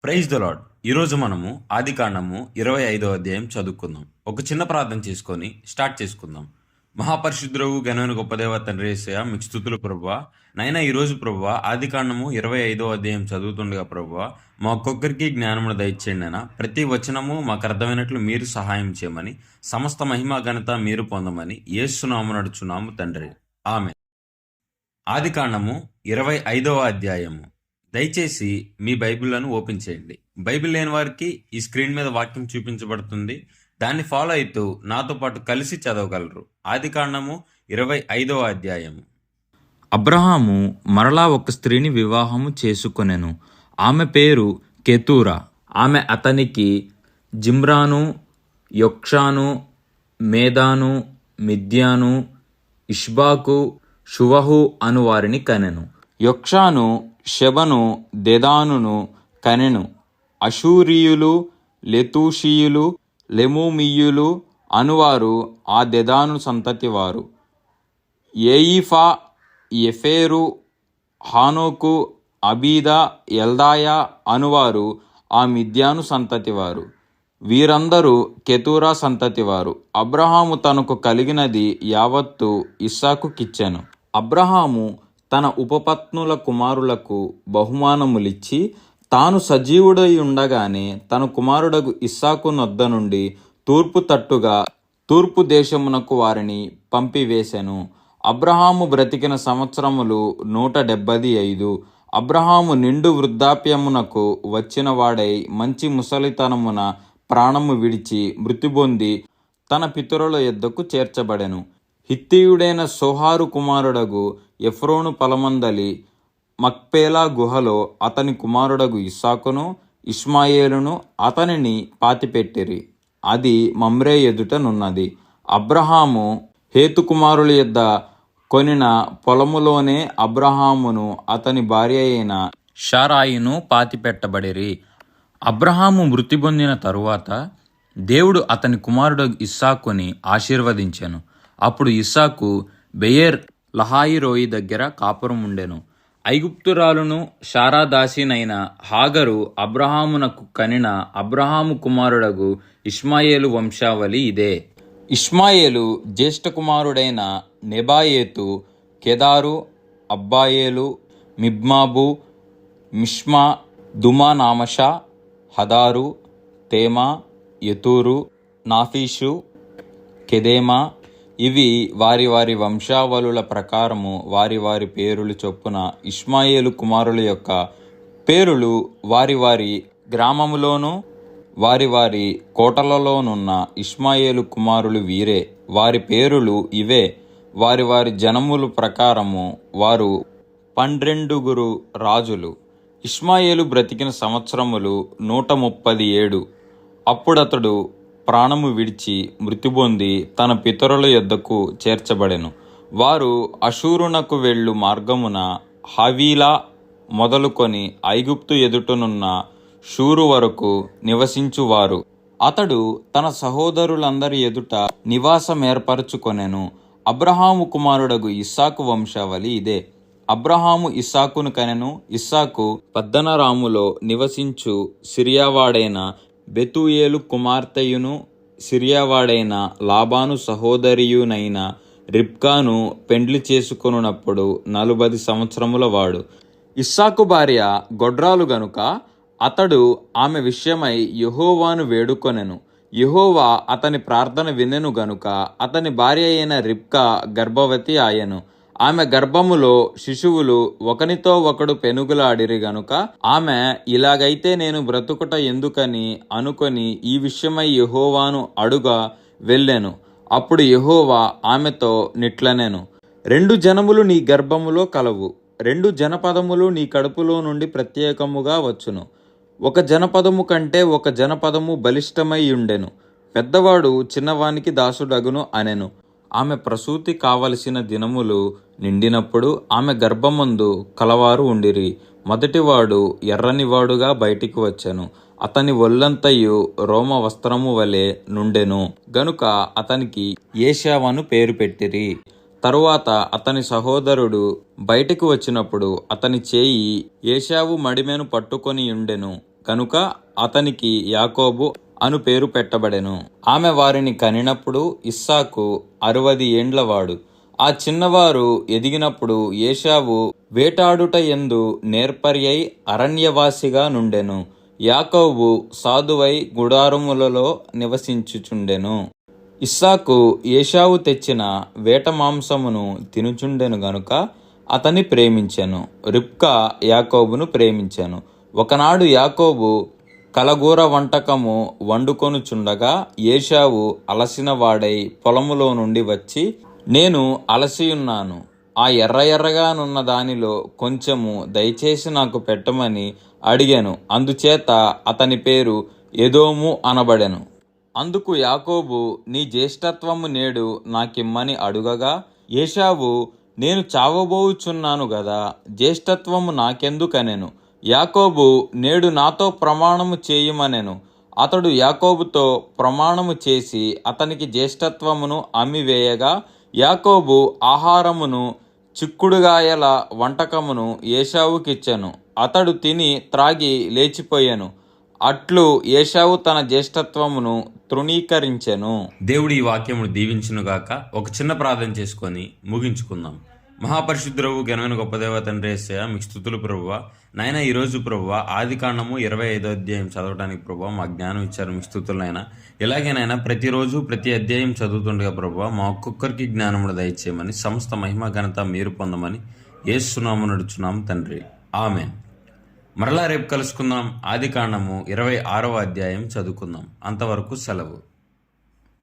Praise the lord. ఈరోజు మనము ఆదికాండము 25వ అధ్యాయం చదువుకుందాం. ఒక చిన్న ప్రార్థన చేసుకొని స్టార్ట్ చేసుకుందాం. మహాపరిశుద్ధుడవు ఘనమైన గొప్ప దేవ తండ్రి యేసయ్య, మీకు స్తుతులు ప్రభువా. నైనా ఈరోజు ప్రభువా ఆదికాండము 25వ అధ్యాయం చదువుతుండగా ప్రభువా మా ఒక్కొక్కరికి జ్ఞానమును దయచేయండి అయినా. ప్రతి వచనము మాకు అర్థమైనట్లు మీరు సహాయం చేయమని, సమస్త మహిమ ఘనత మీరు పొందమని యేసునామమున నడుచున్నాము తండ్రి, ఆమె. ఆదికాండము 25వ అధ్యాయము. దయచేసి మీ బైబిళ్లను ఓపెన్ చేయండి. బైబిల్ లేని వారికి ఈ స్క్రీన్ మీద వాక్యం చూపించబడుతుంది. దాన్ని ఫాలో అవుతూ నాతో పాటు కలిసి చదవగలరు. ఆదికాండము 25వ అధ్యాయము. అబ్రహాము మరలా ఒక స్త్రీని వివాహము చేసుకొనెను. ఆమె పేరు కెతూరా. ఆమె అతనికి జిమ్రాను, యొక్షాను, మేదాను, మిద్యాను, ఇష్బాకు, షువహు అను వారిని కనెను. యొక్షాను షెబను, దెదానును కనెను. అషూరీయులు, లెతూషీయులు, లెమూమీయులు అనువారు ఆ దెదాను సంతతి వారు. ఏయిఫా, ఎఫేరు, హానోకు, అబీదా, ఎల్దాయా అనువారు ఆ మిద్యాను సంతతి వారు. వీరందరూ కెతూరా సంతతి వారు. అబ్రహాము తనకు కలిగినది యావత్తు ఇస్సాకుకిచ్చెను. అబ్రహాము తన ఉపపత్నుల కుమారులకు బహుమానములిచ్చి, తాను సజీవుడై ఉండగానే తన కుమారుడగు ఇస్సాకు నొద్ద నుండి తూర్పు తట్టుగా తూర్పు దేశమునకు వారిని పంపివేశెను. అబ్రహాము బ్రతికిన సంవత్సరములు 175. అబ్రహాము నిండు వృద్ధాప్యమునకు వచ్చిన వాడై మంచి ముసలితనమున ప్రాణము విడిచి మృతిబొంది తన పితరుల యొద్దకు చేర్చబడెను. హిత్తీయుడైన సోహారు కుమారుడగు ఎఫ్రోను పొలమందలి మక్పేలా గుహలో అతని కుమారుడగు ఇస్సాకును, ఇష్మాయేలును అతనిని పాతిపెట్టిరి. అది మమ్రే ఎదుటనున్నది. అబ్రహాము హేతు కుమారుల యొద్ద కొనిన పొలములోనే అబ్రహామును అతని భార్య అయిన షారాయిను పాతిపెట్టబడిరి. అబ్రహాము మృతి పొందిన తరువాత దేవుడు అతని కుమారుడు ఇస్సాకుని ఆశీర్వదించెను. అప్పుడు ఇస్సాకు బెయేర్ లహాయిరోయి దగ్గర కాపురం ఉండెను. ఐగుప్తురాలును శారాదాసినైన హాగరు అబ్రహామునకు కనిన అబ్రహాము కుమారుడగు ఇష్మాయేలు వంశావళి ఇదే. ఇష్మాయేలు జ్యేష్ఠ కుమారుడైన నెబాయేతు, కెదారు, అబ్బాయేలు, మిబ్మాబు, మిష్మా, దుమానామషా, హదారు, తేమా, యతూరు, నాఫీషు, కెదేమా. ఇవి వారి వారి వంశావళుల ప్రకారము వారి వారి పేరులు చొప్పున ఇష్మాయేలు కుమారుల యొక్క పేరులు వారి వారి గ్రామములోను వారి వారి కోటలలోనున్న ఇష్మాయేలు కుమారులు వీరే. వారి పేరులు ఇవే. వారి వారి జనముల ప్రకారము వారు 12 రాజులు. ఇష్మాయేలు బ్రతికిన సంవత్సరములు 137. అప్పుడతడు ప్రాణము విడిచి మృతిబొంది తన పితరుల యొద్దకు చేర్చబడెను. వారు అషూరునకు వెళ్ళు మార్గమున హవీలా మొదలుకొని ఐగుప్తు ఎదుటనున్న షూరు వరకు నివసించువారు. అతడు తన సహోదరులందరి ఎదుట నివాసమేర్పరచుకొనెను. అబ్రహాము కుమారుడగు ఇస్సాకు వంశావళి ఇదే. అబ్రహాము ఇస్సాకును కనెను. ఇస్సాకు పద్దనరాములో నివసించు సిరియావాడైన బెతూయేలు కుమార్తెయును సిరియావాడైన లాబాను సహోదరియునైన రిబ్కాను పెండ్లి చేసుకొనున్నప్పుడు 40 సంవత్సరముల వాడు. ఇస్సాకు భార్య గొడ్రాలు గనుక అతడు ఆమె విషయమై యెహోవాను వేడుకొనెను. యెహోవా అతని ప్రార్థన వినెను గనుక అతని భార్య అయిన రిబ్కా గర్భవతి ఆయెను. ఆమె గర్భములో శిశువులు ఒకనితో ఒకడు పెనుగులాడిరి గనుక ఆమె ఇలాగైతే నేను బ్రతుకుట ఎందుకని అనుకొని ఈ విషయమై యెహోవాను అడుగా వెళ్ళెను. అప్పుడు యెహోవా ఆమెతో నిట్లనెను, 2 జనములు నీ గర్భములో కలవు, 2 జనపదములు నీ కడుపులో నుండి ప్రత్యేకముగా వచ్చును. ఒక జనపదము కంటే ఒక జనపదము బలిష్టమై ఉండెను. పెద్దవాడు చిన్నవానికి దాసుడగును అనెను. ఆమె ప్రసూతి కావలసిన దినములు నిండినప్పుడు ఆమె గర్భమందు కలవారు ఉండిరి. మొదటివాడు ఎర్రనివాడుగా బయటికి వచ్చెను. అతని ఒళ్ళంతయు రోమ వస్త్రము వలె నుండెను గనుక అతనికి ఏశావను పేరు పెట్టిరి. తరువాత అతని సహోదరుడు బయటికి వచ్చినప్పుడు అతని చేయి ఏశావు మడిమెను పట్టుకొని ఉండెను కనుక అతనికి యాకోబు అను పేరు పెట్టబడెను. ఆమె వారిని కనినప్పుడు ఇస్సాకు 60 ఏండ్లవాడు. ఆ చిన్నవారు ఎదిగినప్పుడు ఏశావు వేటాడుట యందు నేర్పర్యై అరణ్యవాసిగా నుండెను. యాకోబు సాధువై గుడారములలో నివసించుచుండెను. ఇస్సాకు ఏశావు తెచ్చిన వేట మాంసమును తినుచుండెను గనుక అతన్ని ప్రేమించెను. రిబ్కా యాకోబును ప్రేమించెను. ఒకనాడు యాకోబు కలగూర వంటకము వండుకొనుచుండగా ఏశావు అలసిన వాడై పొలములో నుండి వచ్చి, నేను అలసియున్నాను, ఆ ఎర్రగా నున్న దానిలో కొంచెము దయచేసి నాకు పెట్టమని అడిగాను. అందుచేత అతని పేరు ఎదోము అనబడెను. అందుకు యాకోబు, నీ జ్యేష్ఠత్వము నేడు నాకిమ్మని అడుగగా ఏశావు, నేను చావబోచున్నాను గదా, జ్యేష్ఠత్వము నాకెందుకనెను. యాకోబు, నేడు నాతో ప్రమాణము చేయుమనెను. అతడు యాకోబుతో ప్రమాణము చేసి అతనికి జ్యేష్ఠత్వమును అమ్మివేయగా యాకోబు ఆహారమును చిక్కుడుగాయల వంటకమును ఏశావుకిచ్చెను. అతడు తిని త్రాగి లేచిపోయెను. అట్లు ఏశావు తన జ్యేష్ఠత్వమును తృణీకరించెను. దేవుడి ఈ వాక్యమును దీవించునుగాక. ఒక చిన్న ప్రార్థన చేసుకొని ముగించుకుందాం. మహాపరిశుద్ధుడవు ఘనమైన గొప్ప దేవ తండ్రి యేసయ్య, మీకు స్తుతులు ప్రభువా. నాయన ఈరోజు ప్రభువా ఆదికాండము 25వ అధ్యాయం చదవడానికి ప్రభువా మా జ్ఞానం ఇచ్చారు, మీకు స్తుతులైనా. ఇలాగేనైనా ప్రతిరోజు ప్రతి అధ్యాయం చదువుతుండగా ప్రభువా మా ఒక్కొక్కరికి జ్ఞానమును దయచేయమని, సమస్త మహిమ ఘనత మీరు పొందమని యేసునామమున నడుచున్నాం తండ్రి, ఆమెన్. మరలా రేపు కలుసుకుందాం. ఆదికాండము 26వ అధ్యాయం చదువుకుందాం. అంతవరకు సెలవు.